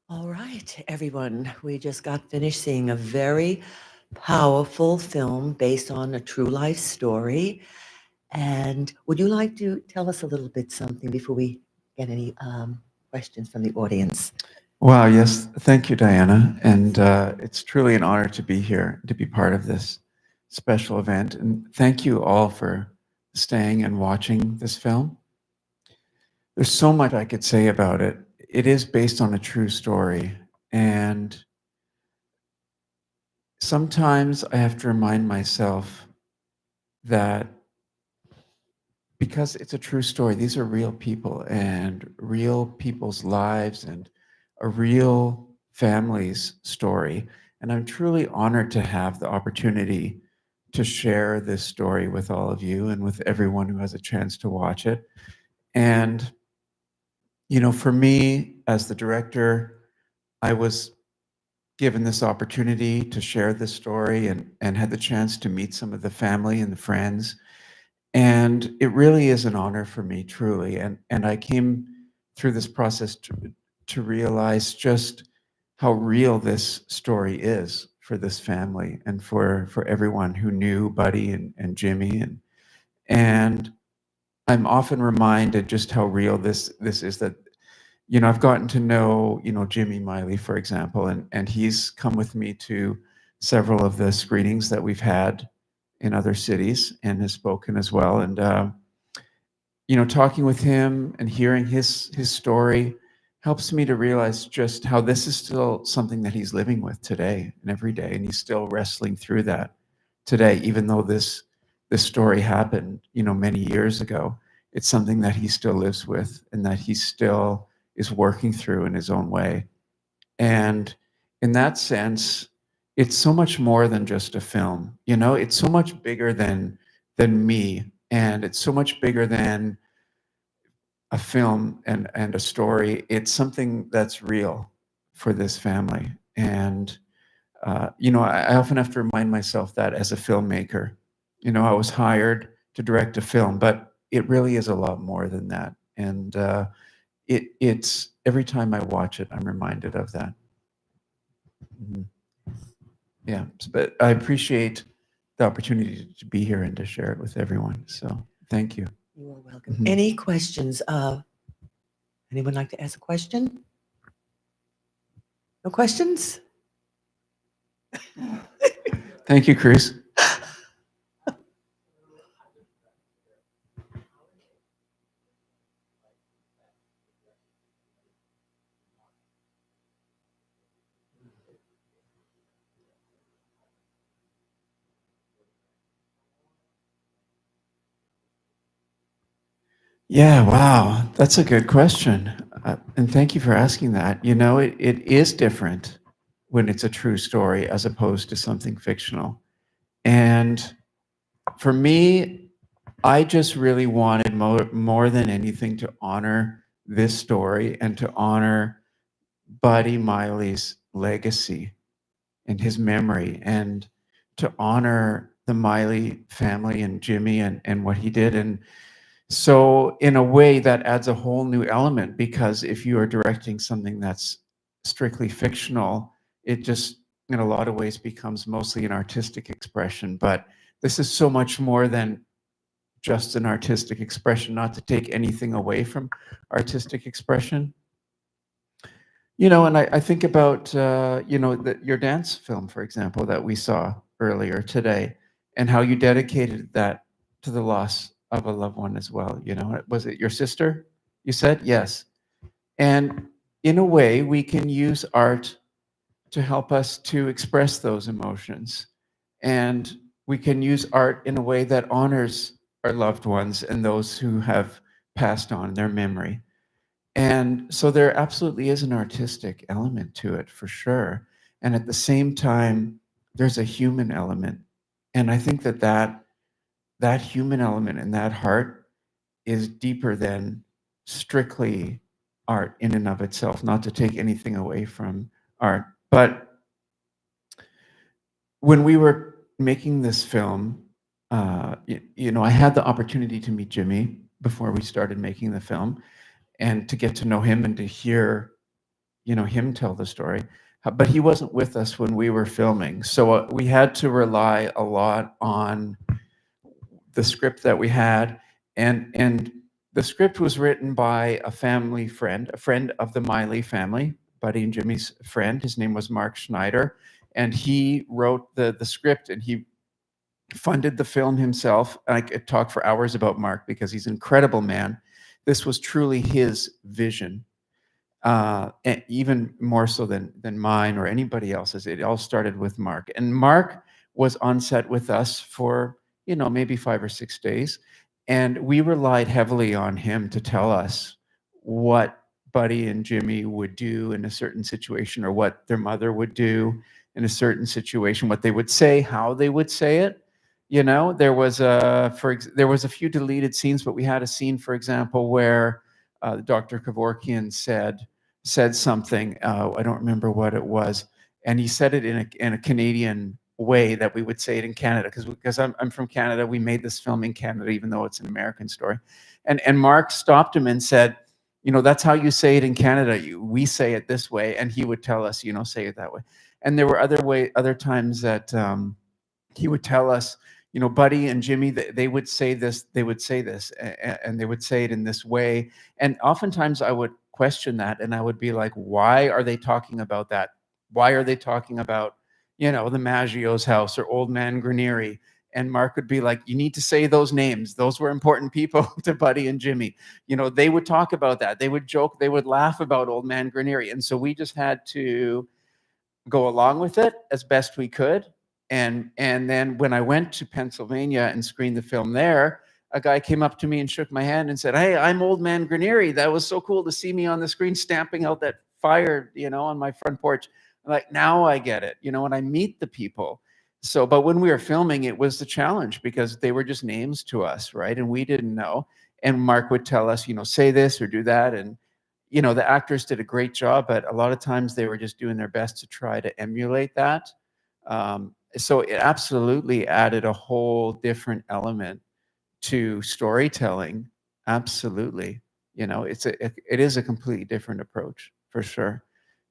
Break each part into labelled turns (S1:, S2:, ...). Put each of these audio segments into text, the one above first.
S1: All right, everyone. We just got finished seeing a very powerful film based on a true life story. And would you like to tell us a little bit something before we get any questions from the audience?
S2: Wow, yes. Thank you, Diana. And it's truly an honor to be here, to be part of this special event. And thank you all for staying and watching this film. There's so much I could say about it. It is based on a true story. And sometimes I have to remind myself that because it's a true story, these are real people and real people's lives and a real family's story. And I'm truly honored to have the opportunity to share this story with all of you and with everyone who has a chance to watch it. And, for me, as the director, I was given this opportunity to share this story and had the chance to meet some of the family and the friends. And it really is an honor for me, truly. And I came through this process to realize just how real this story is for this family and for everyone who knew Buddy and Jimmy. And I'm often reminded just how real this is that, I've gotten to know, Jimmy Miley, for example, and he's come with me to several of the screenings that we've had in other cities and has spoken as well. And talking with him and hearing his story helps me to realize just how this is still something that he's living with today and every day, and he's still wrestling through that today, even though this story happened, many years ago. It's something that he still lives with and that he still is working through in his own way. And in that sense, it's so much more than just a film. It's so much bigger than me, and it's so much bigger than a film and a story. It's something that's real for this family. And I often have to remind myself that as a filmmaker, I was hired to direct a film, but it really is a lot more than that. And it's every time I watch it, I'm reminded of that. Mhm. Yeah, but I appreciate the opportunity to be here and to share it with everyone. So thank you.
S1: You are welcome.
S2: Mhm.
S1: Any questions? Anyone like to ask a question? No questions?
S2: Thank you, Chris. Yeah, wow. That's a good question. And thank you for asking that. It is different when it's a true story as opposed to something fictional. And for me, I just really wanted more than anything to honor this story and to honor Buddy Miley's legacy and his memory and to honor the Miley family and Jimmy and what he did. And so, in a way, that adds a whole new element because if you are directing something that's strictly fictional, it just, in a lot of ways, becomes mostly an artistic expression. But this is so much more than just an artistic expression, not to take anything away from artistic expression. And I think about, your dance film, for example, that we saw earlier today, and how you dedicated that to the loss of a loved one as well. Was it your sister? You said yes. And in a way, we can use art to help us to express those emotions. And we can use art in a way that honors our loved ones and those who have passed on, their memory. And so there absolutely is an artistic element to it for sure. And at the same time, there's a human element. And I think that human element and that heart is deeper than strictly art in and of itself, not to take anything away from art. But when we were making this film, I had the opportunity to meet Jimmy before we started making the film and to get to know him and to hear him tell the story. But he wasn't with us when we were filming, so we had to rely a lot on the script that we had, and the script was written by a family friend, a friend of the Miley family, Buddy and Jimmy's friend. His name was Mark Schneider, and he wrote the script, and he funded the film himself. I could talk for hours about Mark because he's an incredible man. This was truly his vision, and even more so than mine or anybody else's. It all started with Mark, and Mark was on set with us for maybe 5 or 6 days, and we relied heavily on him to tell us what Buddy and Jimmy would do in a certain situation, or what their mother would do in a certain situation, what they would say, how they would say it. There was there was a few deleted scenes, but we had a scene, for example, where Dr. Kevorkian said something. I don't remember what it was, and he said it in a Canadian way that we would say it in Canada, because I'm from Canada. We made this film in Canada, even though it's an American story. And Mark stopped him and said, that's how you say it in Canada. We say it this way, and he would tell us, say it that way. And there were other times that he would tell us, Buddy and Jimmy, they would say this, and they would say it in this way. And oftentimes I would question that, and I would be like, why are they talking about that? Why are they talking about, the Maggio's house or Old Man Granieri? And Mark would be like, you need to say those names. Those were important people to Buddy and Jimmy. They would talk about that. They would joke, they would laugh about Old Man Granieri. And so we just had to go along with it as best we could. And then when I went to Pennsylvania and screened the film there, a guy came up to me and shook my hand and said, "Hey, I'm Old Man Granieri. That was so cool to see me on the screen stamping out that fire, on my front porch." I'm like, now I get it, when I meet the people. So, but when we were filming, it was the challenge because they were just names to us, right? And we didn't know. And Mark would tell us, say this or do that. And the actors did a great job, but a lot of times they were just doing their best to try to emulate that. So it absolutely added a whole different element to storytelling. Absolutely. It is a completely different approach for sure.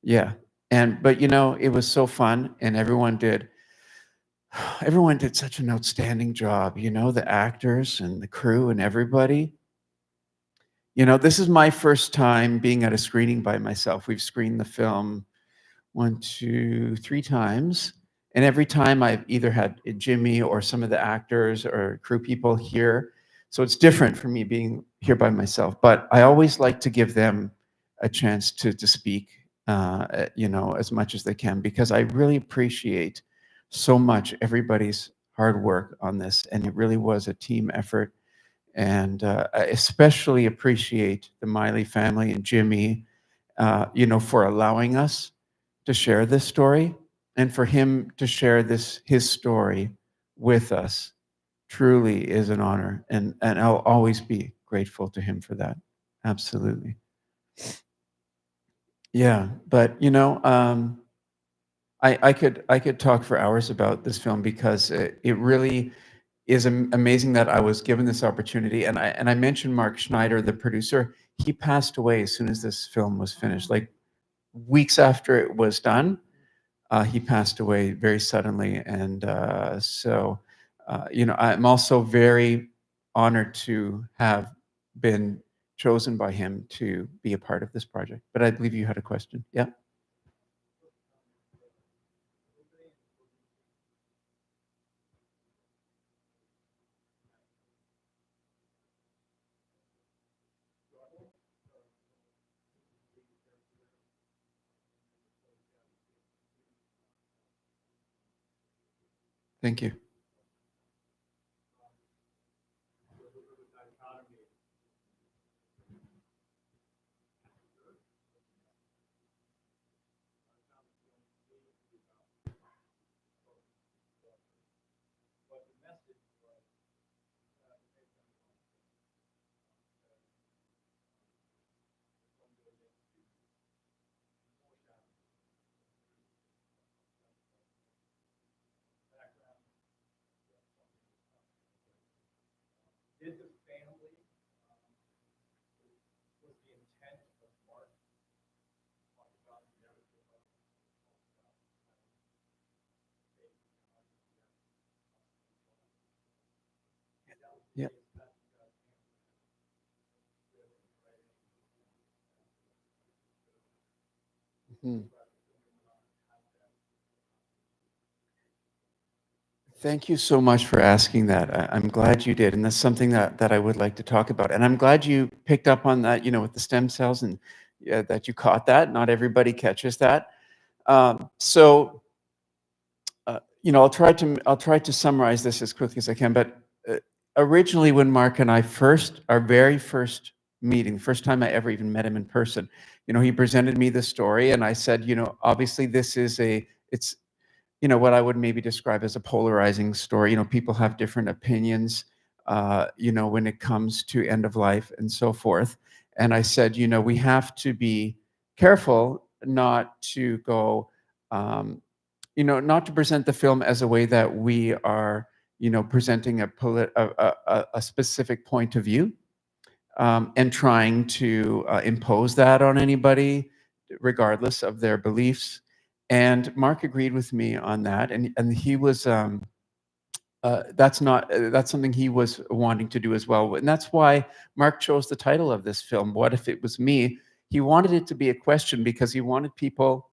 S2: Yeah. But it was so fun, and everyone did such an outstanding job, the actors and the crew and everybody. This is my first time being at a screening by myself. We've screened the film 1, 2, 3 times, and every time I've either had Jimmy or some of the actors or crew people here. So it's different for me being here by myself, but I always like to give them a chance to speak, as much as they can, because I really appreciate so much everybody's hard work on this, and it really was a team effort. And I especially appreciate the Miley family and Jimmy, for allowing us to share this story, and for him to share his story with us. Truly is an honor, and I'll always be grateful to him for that. Absolutely. Yeah, but I could talk for hours about this film because it really is amazing that I was given this opportunity. And I mentioned Mark Schneider, the producer. He passed away as soon as this film was finished, like weeks after it was done. He passed away very suddenly, and I'm also very honored to have been chosen by him to be a part of this project. But I believe you had a question. Yeah. Thank you. Hmm. Thank you so much for asking that. I'm glad you did, and that's something that I would like to talk about. And I'm glad you picked up on that, with the stem cells, and that you caught that. Not everybody catches that. So, I'll try to summarize this as quickly as I can. But originally, when Mark and I our very first meeting, first time I ever even met him in person, he presented me the story, and I said, obviously this is it's what I would maybe describe as a polarizing story. People have different opinions, when it comes to end of life and so forth. And I said, we have to be careful not to go, not to present the film as a way that we are, presenting a specific point of view, and trying to impose that on anybody, regardless of their beliefs. And Mark agreed with me on that, and he was that's something he was wanting to do as well, and that's why Mark chose the title of this film. What if it was me? He wanted it to be a question because he wanted people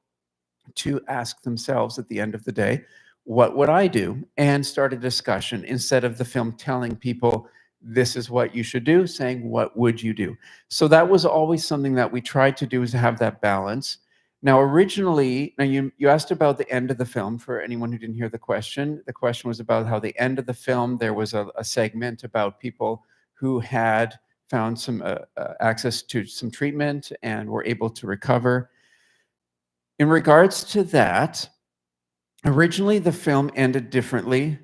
S2: to ask themselves at the end of the day, what would I do? And start a discussion instead of the film telling people, this is what you should do, saying, what would you do? So that was always something that we tried to do, is to have that balance. Now, originally, you asked about the end of the film. For anyone who didn't hear the question was about how the end of the film, there was a segment about people who had found some access to some treatment and were able to recover. In regards to that, originally the film ended differently.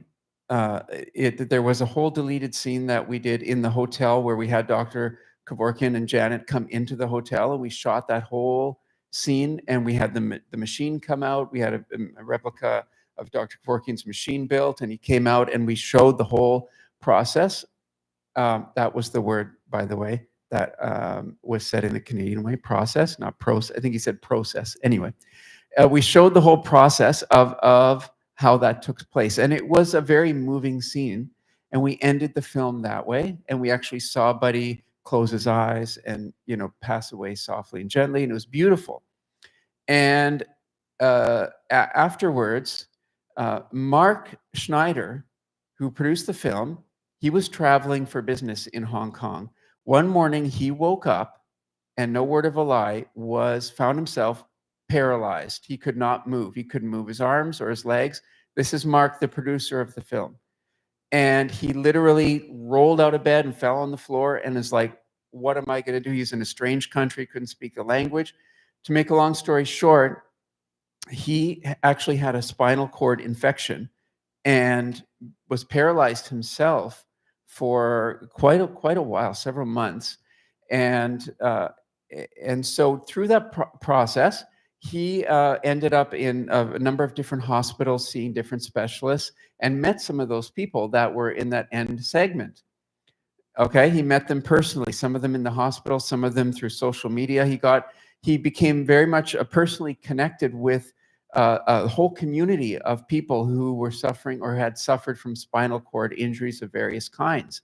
S2: There was a whole deleted scene that we did in the hotel where we had Dr. Kevorkian and Janet come into the hotel, and we shot that whole scene, and we had the machine come out. We had a replica of Dr. Kevorkian's machine built, and he came out, and we showed the whole process. That was the word, by the way, that was said in the Canadian way, process, not process. I think he said process. Anyway, we showed the whole process of how that took place, and it was a very moving scene. And we ended the film that way, and we actually saw Buddy close his eyes and pass away softly and gently, and it was beautiful. And afterwards, Mark Schneider, who produced the film, he was traveling for business in Hong Kong. One morning, he woke up, and no word of a lie, found himself paralyzed. He could not move. He couldn't move his arms or his legs. This is Mark, the producer of the film. And he literally rolled out of bed and fell on the floor and is like, what am I going to do? He's in a strange country, couldn't speak the language. To make a long story short, he actually had a spinal cord infection and was paralyzed himself for quite a while, several months. And so through that process, he ended up in a number of different hospitals, seeing different specialists, and met some of those people that were in that end segment. Okay, he met them personally, some of them in the hospital, some of them through social media. He became very much personally connected with a whole community of people who were suffering or had suffered from spinal cord injuries of various kinds.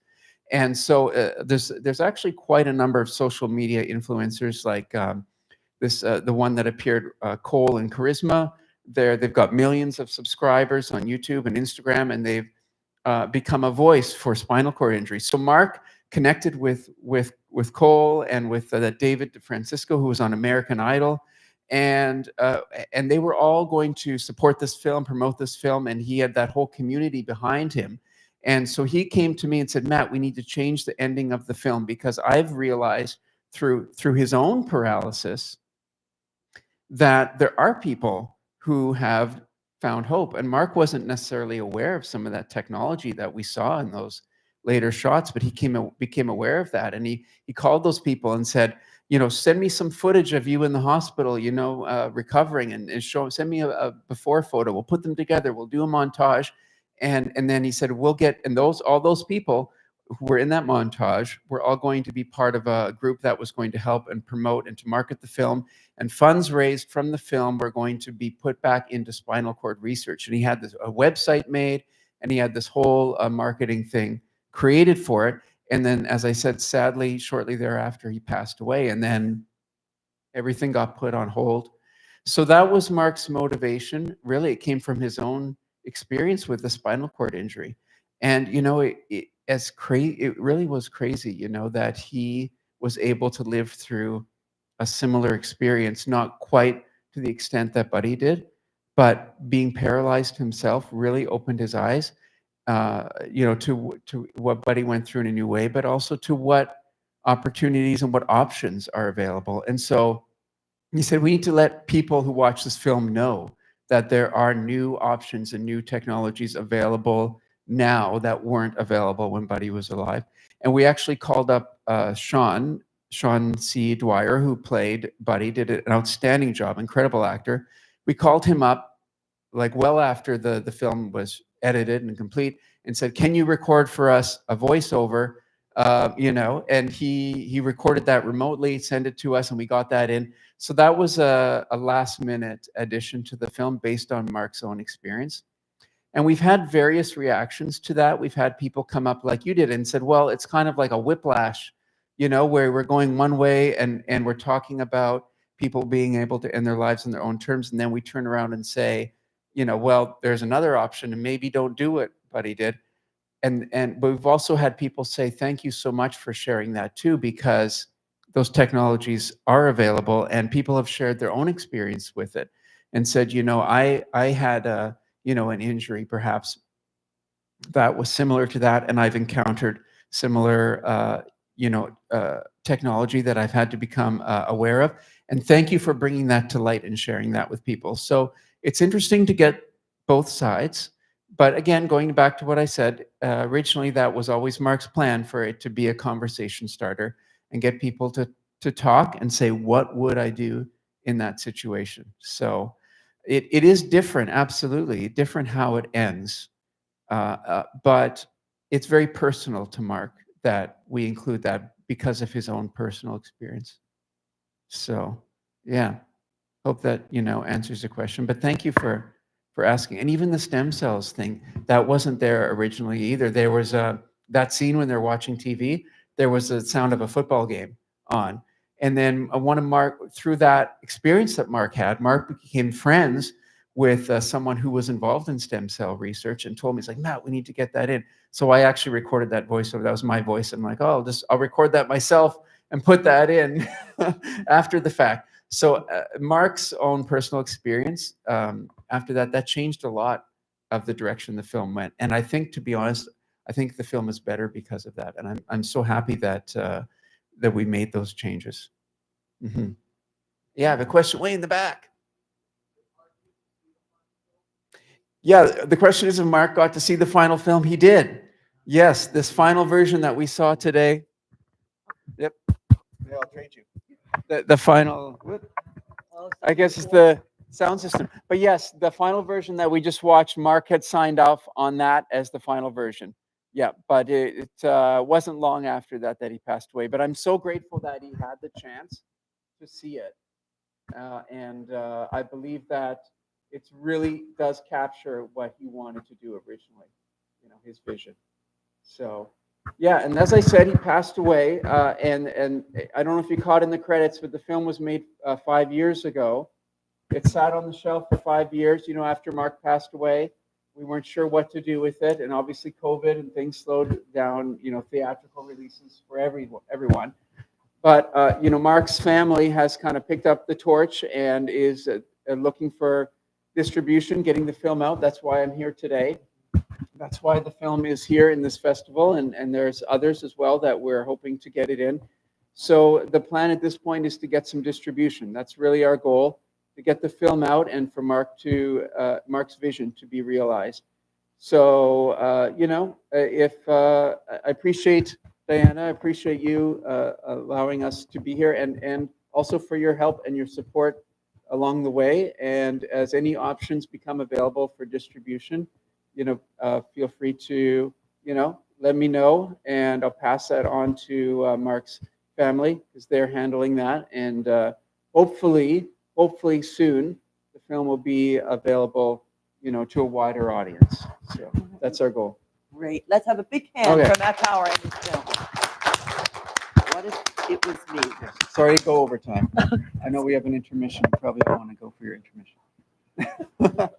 S2: And so there's actually quite a number of social media influencers, like the one that appeared, Cole and Charisma. They've got millions of subscribers on YouTube and Instagram, and they've become a voice for spinal cord injury. So Mark connected with Cole and with David DeFrancisco, who was on American Idol, and they were all going to support this film, promote this film, and he had that whole community behind him. And so he came to me and said, Matt, we need to change the ending of the film, because I've realized through his own paralysis that there are people who have found hope. And Mark wasn't necessarily aware of some of that technology that we saw in those later shots, but he became aware of that. And he called those people and said, send me some footage of you in the hospital, recovering, and send me a before photo. We'll put them together. We'll do a montage. And then he said, all those people who were in that montage were all going to be part of a group that was going to help and promote and to market the film. And funds raised from the film were going to be put back into spinal cord research. And he had a website made, and he had this whole marketing thing created for it. And then, as I said, sadly, shortly thereafter, he passed away. And then everything got put on hold. So that was Mark's motivation. Really, it came from his own experience with the spinal cord injury. And, it really was crazy, that he was able to live through a similar experience, not quite to the extent that Buddy did, but being paralyzed himself really opened his eyes, to what Buddy went through in a new way, but also to what opportunities and what options are available. And so he said, we need to let people who watch this film know that there are new options and new technologies available now that weren't available when Buddy was alive. And we actually called up Sean C. Dwyer, who played Buddy, did an outstanding job, incredible actor. We called him up like well after the film was edited and complete and said, can you record for us a voiceover? And he recorded that remotely, sent it to us, and we got that in. So that was a last minute addition to the film based on Mark's own experience. And we've had various reactions to that. We've had people come up like you did and said, well, it's kind of like a whiplash, where we're going one way and we're talking about people being able to end their lives in their own terms. And then we turn around and say, well, there's another option and maybe don't do what Buddy did. But we've also had people say, thank you so much for sharing that too, because those technologies are available and people have shared their own experience with it and said, I had an injury perhaps that was similar to that, and I've encountered similar technology that I've had to become aware of. And thank you for bringing that to light and sharing that with people. So it's interesting to get both sides. But again, going back to what I said, originally that was always Mark's plan, for it to be a conversation starter and get people to talk and say, what would I do in that situation? So it is different, absolutely, different how it ends. But it's very personal to Mark that we include that because of his own personal experience. So yeah, hope that, answers the question. But thank you for asking. And even the stem cells thing, that wasn't there originally either. There was that scene when they're watching TV, there was the sound of a football game on. And then through that experience that Mark had, Mark became friends with someone who was involved in stem cell research and told me, he's like, Matt, we need to get that in. So I actually recorded that voiceover. That was my voice. I'm like, oh, I'll record that myself and put that in after the fact. So Mark's own personal experience, after that changed a lot of the direction the film went. And I think, to be honest, I think the film is better because of that. And I'm so happy that that we made those changes. Mm-hmm. Yeah, the question way in the back. Yeah, the question is if Mark got to see the final film. He did. Yes, this final version that we saw today. Yep. Yeah, I'll trade you. The final, I guess it's the sound system. But yes, the final version that we just watched, Mark had signed off on that as the final version. Yeah, but it wasn't long after that he passed away. But I'm so grateful that he had the chance to see it. And I believe that it really does capture what he wanted to do originally, his vision. So, yeah, and as I said, he passed away. And I don't know if you caught in the credits, but the film was made 5 years ago. It sat on the shelf for 5 years. After Mark passed away, we weren't sure what to do with it, and obviously COVID and things slowed down, theatrical releases for everyone. But Mark's family has kind of picked up the torch and is looking for distribution, getting the film out. That's why I'm here today. That's why the film is here in this festival, and there's others as well that we're hoping to get it in. So the plan at this point is to get some distribution. That's really our goal, to get the film out and for Mark's vision to be realized. So I appreciate Diana, I appreciate you allowing us to be here, and also for your help and your support along the way. And as any options become available for distribution, feel free to, let me know, and I'll pass that on to Mark's family, because they're handling that. And hopefully soon, the film will be available, to a wider audience. So that's our goal.
S3: Great. Let's have a big hand for Matt Power and his film. What is
S1: It was me.
S2: Sorry to go over time. I know we have an intermission. You probably don't want to go for your intermission.